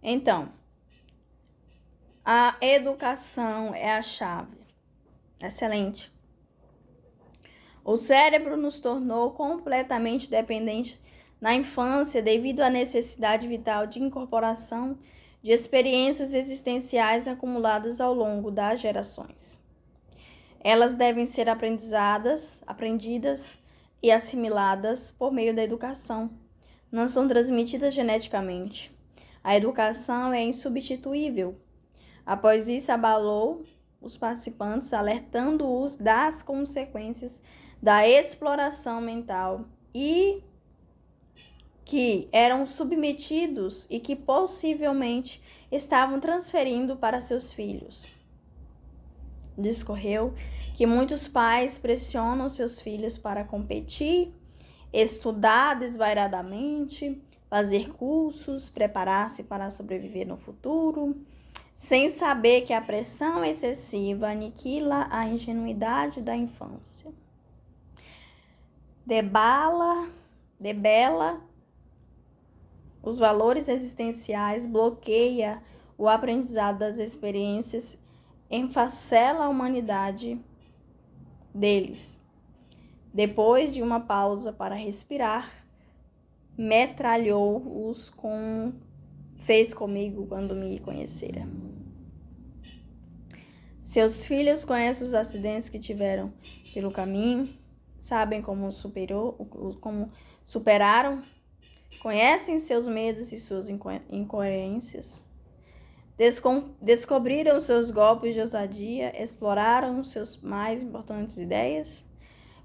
Então, a educação é a chave. Excelente. O cérebro nos tornou completamente dependentes na infância devido à necessidade vital de incorporação de experiências existenciais acumuladas ao longo das gerações. Elas devem ser aprendidas e assimiladas por meio da educação. Não são transmitidas geneticamente. A educação é insubstituível. Após isso, abalou os participantes, alertando-os das consequências da exploração mental e que eram submetidos e que possivelmente estavam transferindo para seus filhos. Discorreu que muitos pais pressionam seus filhos para competir, estudar desvairadamente, fazer cursos, preparar-se para sobreviver no futuro, sem saber que a pressão excessiva aniquila a ingenuidade da infância. Debela os valores existenciais, bloqueia o aprendizado das experiências, enfacela a humanidade deles. Depois de uma pausa para respirar, metralhou-os como fez comigo quando me conhecera. Seus filhos conhecem os acidentes que tiveram pelo caminho, sabem como superaram, conhecem seus medos e suas incoerências, descobriram seus golpes de ousadia, exploraram suas mais importantes ideias,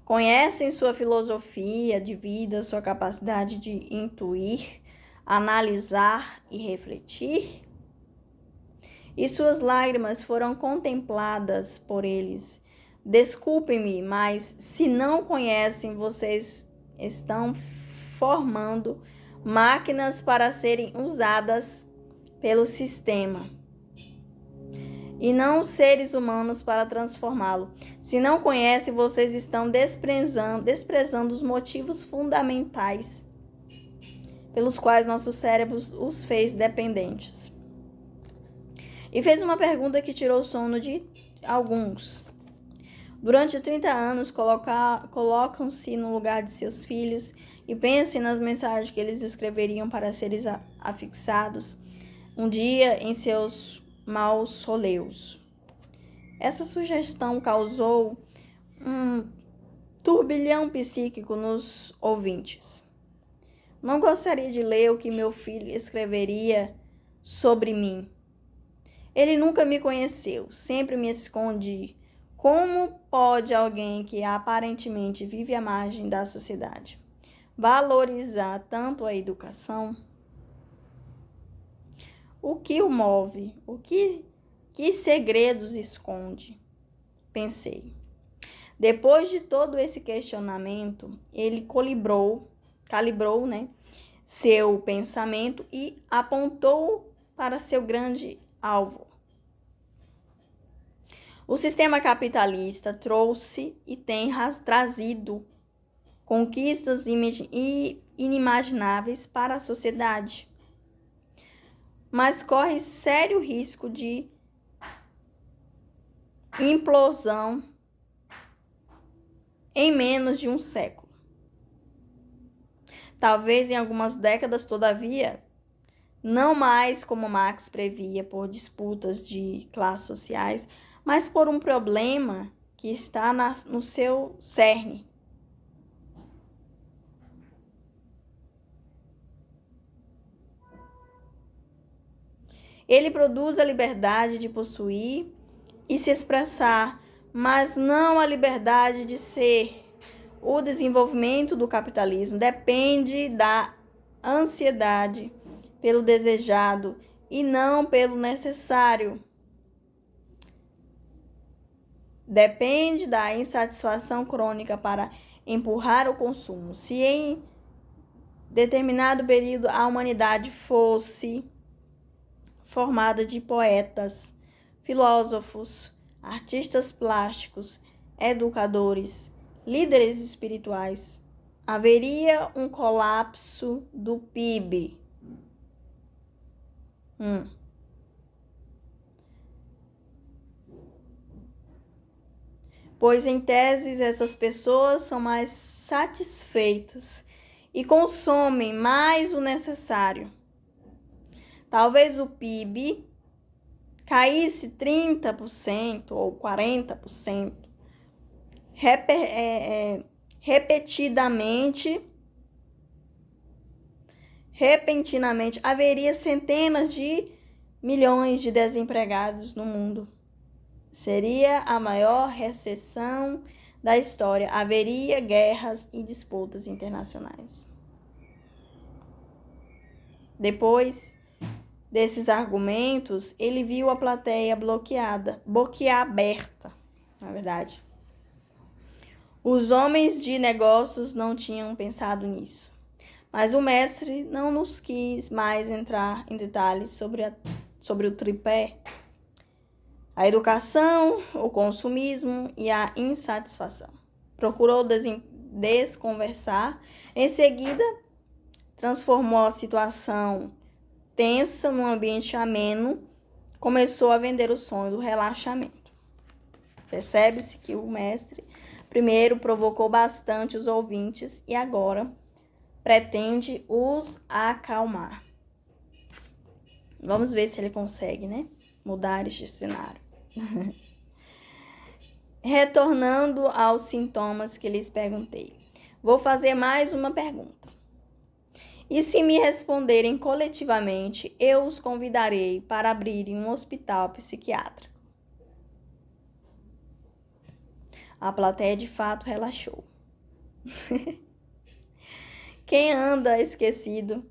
conhecem sua filosofia de vida, sua capacidade de intuir, analisar e refletir, e suas lágrimas foram contempladas por eles. Desculpem-me, mas se não conhecem, vocês estão formando máquinas para serem usadas pelo sistema e não seres humanos para transformá-lo. Se não conhecem, vocês estão desprezando os motivos fundamentais pelos quais nossos cérebros os fez dependentes. E fez uma pergunta que tirou o sono de alguns. Durante 30 anos, colocam-se no lugar de seus filhos e pensem nas mensagens que eles escreveriam para seres afixados um dia em seus mausoléus. Essa sugestão causou um turbilhão psíquico nos ouvintes. Não gostaria de ler o que meu filho escreveria sobre mim. Ele nunca me conheceu, sempre me esconde. Como pode alguém que aparentemente vive à margem da sociedade valorizar tanto a educação? O que o move? Que segredos esconde? Pensei. Depois de todo esse questionamento, ele calibrou, seu pensamento e apontou para seu grande alvo. O sistema capitalista trouxe e tem trazido conquistas inimagináveis para a sociedade, mas corre sério risco de implosão em menos de um século. Talvez em algumas décadas, todavia, não mais como Marx previa por disputas de classes sociais, mas por um problema que está no seu cerne. Ele produz a liberdade de possuir e se expressar, mas não a liberdade de ser. O desenvolvimento do capitalismo depende da ansiedade pelo desejado e não pelo necessário. Depende da insatisfação crônica para empurrar o consumo. Se em determinado período a humanidade fosse formada de poetas, filósofos, artistas plásticos, educadores, líderes espirituais, haveria um colapso do PIB. Pois, em tese, essas pessoas são mais satisfeitas e consomem mais o necessário. Talvez o PIB caísse 30% ou 40%, repentinamente haveria centenas de milhões de desempregados no mundo. Seria a maior recessão da história. Haveria guerras e disputas internacionais. Depois desses argumentos, ele viu a plateia boquiaberta, na verdade. Os homens de negócios não tinham pensado nisso, mas o mestre não nos quis mais entrar em detalhes sobre o tripé: a educação, o consumismo e a insatisfação. Procurou desconversar. Em seguida, transformou a situação tensa num ambiente ameno. Começou a vender o sonho do relaxamento. Percebe-se que o mestre primeiro provocou bastante os ouvintes e agora pretende os acalmar. Vamos ver se ele consegue, né? Mudar este cenário. Retornando aos sintomas que lhes perguntei, vou fazer mais uma pergunta. E se me responderem coletivamente, eu os convidarei para abrirem um hospital psiquiátrico. A plateia de fato relaxou. Quem anda esquecido?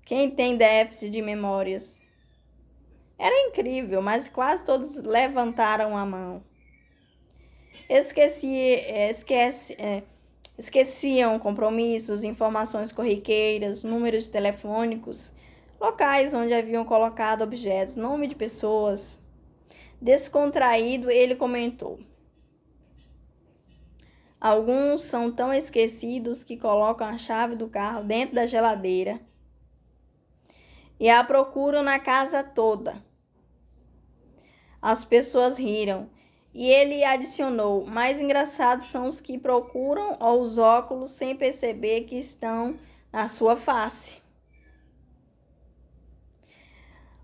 Quem tem déficit de memórias? Era incrível, mas quase todos levantaram a mão. Esqueciam compromissos, informações corriqueiras, números telefônicos, locais onde haviam colocado objetos, nome de pessoas. Descontraído, ele comentou: alguns são tão esquecidos que colocam a chave do carro dentro da geladeira e a procuram na casa toda. As pessoas riram e ele adicionou: mais engraçados são os que procuram os óculos sem perceber que estão na sua face.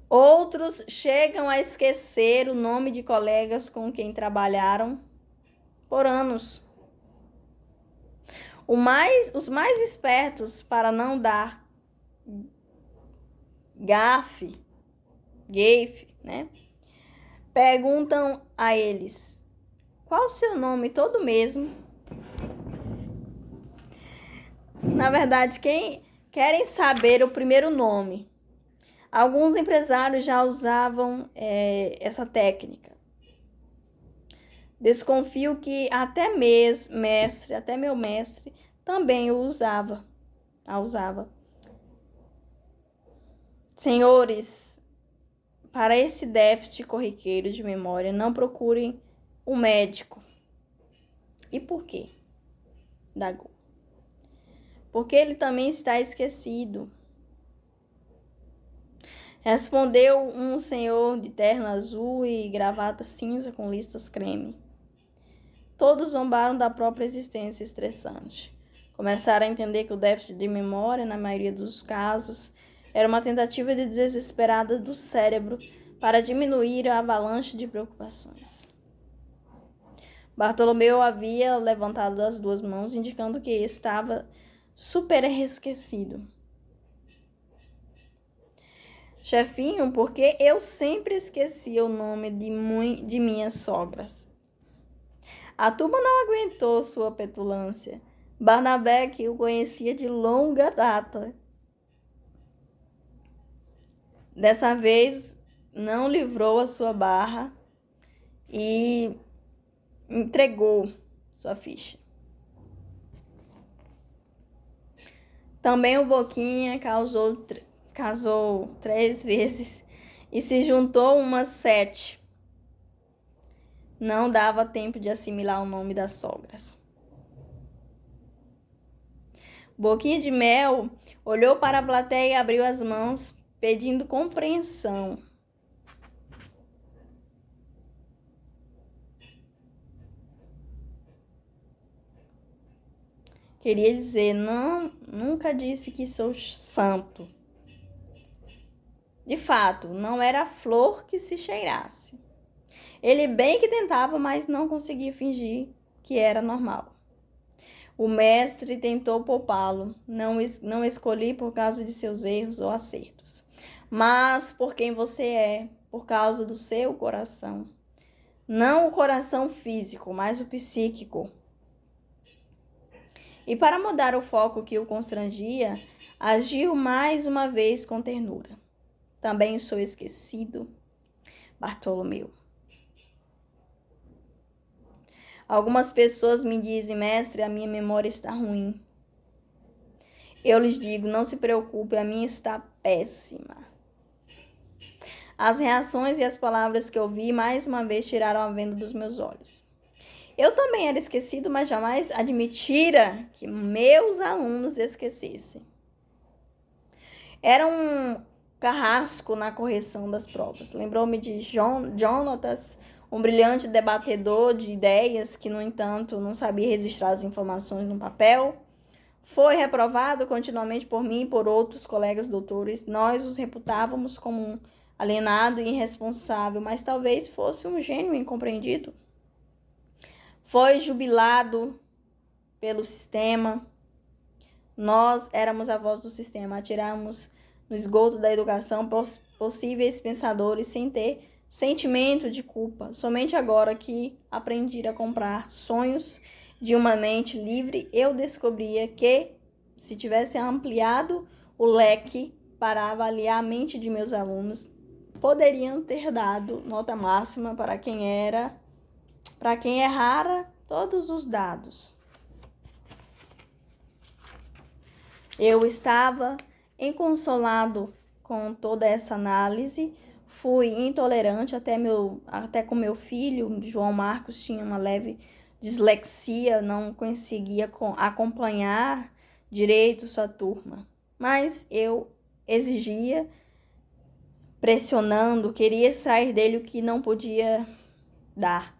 Outros chegam a esquecer o nome de colegas com quem trabalharam por anos. Os mais espertos, para não dar gafe, né? Perguntam a eles: qual o seu nome todo mesmo? Na verdade, querem saber o primeiro nome. Alguns empresários já usavam essa técnica. Desconfio que até meu mestre também a usava. Senhores, para esse déficit corriqueiro de memória, não procurem um médico. E por quê? Dago. Porque ele também está esquecido. Respondeu um senhor de terno azul e gravata cinza com listas creme. Todos zombaram da própria existência estressante. Começaram a entender que o déficit de memória, na maioria dos casos, era uma tentativa desesperada do cérebro para diminuir a avalanche de preocupações. Bartolomeu havia levantado as duas mãos, indicando que estava super esquecido. Chefinho, porque eu sempre esquecia o nome de minhas sogras. A turma não aguentou sua petulância. Barnabé, que o conhecia de longa data, dessa vez não livrou a sua barra e entregou sua ficha. Também o Boquinha casou 3 vezes e se juntou umas 7. Não dava tempo de assimilar o nome das sogras. Boquinha de Mel olhou para a plateia e abriu as mãos pedindo compreensão. Queria dizer, não, nunca disse que sou santo. De fato, não era a flor que se cheirasse. Ele bem que tentava, mas não conseguia fingir que era normal. O mestre tentou poupá-lo. Não escolhi por causa de seus erros ou acertos, mas por quem você é, por causa do seu coração. Não o coração físico, mas o psíquico. E para mudar o foco que o constrangia, agiu mais uma vez com ternura. Também sou esquecido, Bartolomeu. Algumas pessoas me dizem, mestre, a minha memória está ruim. Eu lhes digo, não se preocupe, a minha está péssima. As reações e as palavras que ouvi mais uma vez tiraram a venda dos meus olhos. Eu também era esquecido, mas jamais admitira que meus alunos esquecessem. Era um carrasco na correção das provas. Lembrou-me de Jonatas, um brilhante debatedor de ideias que, no entanto, não sabia registrar as informações no papel. Foi reprovado continuamente por mim e por outros colegas doutores. Nós os reputávamos como um alienado e irresponsável, mas talvez fosse um gênio incompreendido. Foi jubilado pelo sistema. Nós éramos a voz do sistema. Atiramos no esgoto da educação possíveis pensadores sem ter sentimento de culpa. Somente agora que aprendi a comprar sonhos de uma mente livre, eu descobria que, se tivesse ampliado o leque para avaliar a mente de meus alunos, poderiam ter dado nota máxima para quem errara todos os dados. Eu estava inconsolado com toda essa análise, fui intolerante até com meu filho. João Marcos tinha uma leve dislexia, não conseguia acompanhar direito sua turma. Mas eu exigia, pressionando, queria extrair dele o que não podia dar.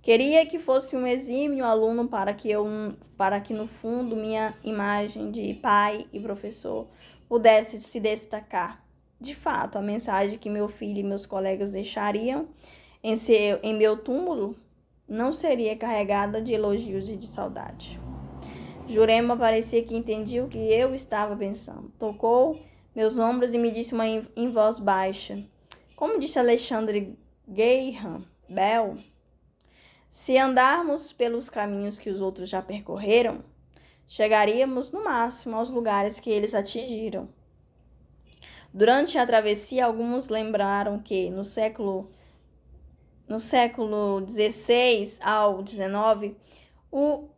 Queria que fosse um exímio aluno para que no fundo minha imagem de pai e professor pudesse se destacar. De fato, a mensagem que meu filho e meus colegas deixariam em meu túmulo não seria carregada de elogios e de saudade. Jurema parecia que entendia o que eu estava pensando. Tocou meus ombros e me disse em voz baixa, como disse Alexandre Graham Bell, se andarmos pelos caminhos que os outros já percorreram, chegaríamos no máximo aos lugares que eles atingiram. Durante a travessia, alguns lembraram que no século XVI ao XIX, o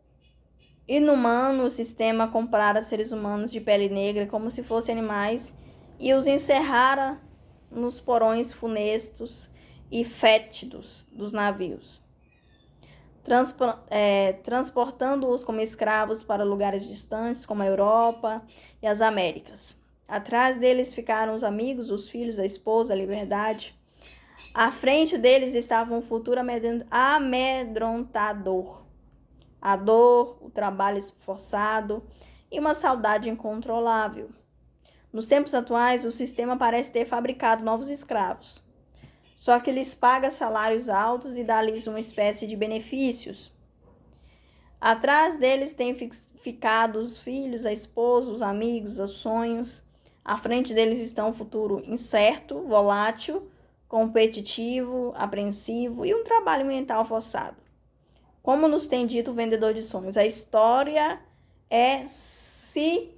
inumano sistema comprara seres humanos de pele negra como se fossem animais e os encerrara nos porões funestos e fétidos dos navios, transportando-os como escravos para lugares distantes, como a Europa e as Américas. Atrás deles ficaram os amigos, os filhos, a esposa, a liberdade. À frente deles estava um futuro amedrontador. A dor, o trabalho esforçado e uma saudade incontrolável. Nos tempos atuais, o sistema parece ter fabricado novos escravos. Só que lhes paga salários altos e dá-lhes uma espécie de benefícios. Atrás deles têm ficado os filhos, a esposa, os amigos, os sonhos. À frente deles está um futuro incerto, volátil, competitivo, apreensivo e um trabalho mental forçado. Como nos tem dito o vendedor de sonhos, a história é cíclica.